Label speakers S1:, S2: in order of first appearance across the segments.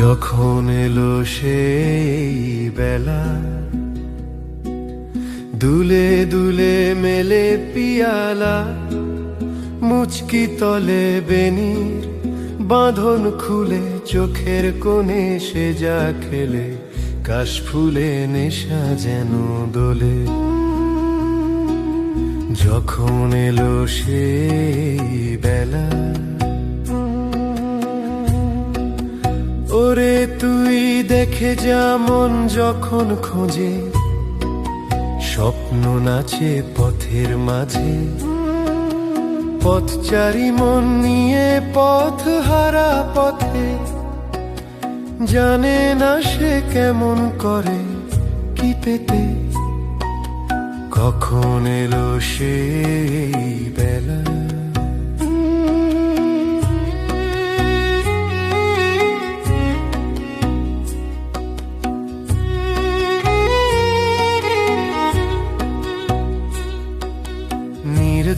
S1: যখন এলো সেই বেলা, দুলে দুলে মেলে পিয়ালা, মুচকি তলে বেনির বাঁধন খুলে, চোখের কোণে সে যা খেলে, কাশ ফুলে নেশা যেন দোলে। যখন এলো সেই বেলা, ওরে তুই দেখে যা মন যখন খোঁজে, স্বপ্ন নাচে পথের মাঝে, পথচারী মন নিয়ে পথ হারা পথে, জানে না সে কেমন করে কি পেতে। কখন এলো সেই বেলা,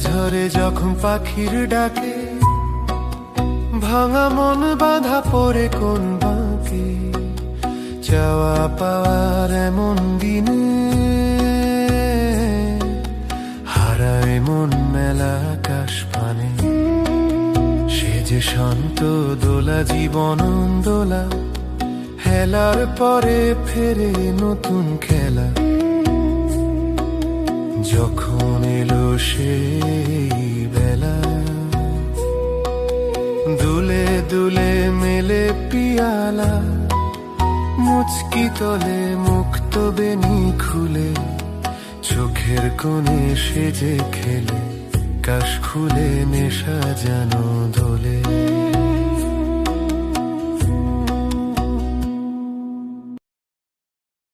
S1: ঝরে যখন পাখির ডাকে, ভাঙা মন বাঁধা পড়ে কোন বাঁকে, চাওয়া পাওয়ার এমন দিনে, হারায় মন মেলা আকাশ পানে। সে যে শান্ত দোলা জীবন দোলা, হেলার পরে ফেরে নতুন খেলা। যখন এলো সেই বেলা, দুলে দুলে মেলে পিয়ালা, মুচকি তলে মুক্ত বেনি খুলে, চোখের কোণে সেজে খেলে, কাশ খুলে নেশা যেন দোলে।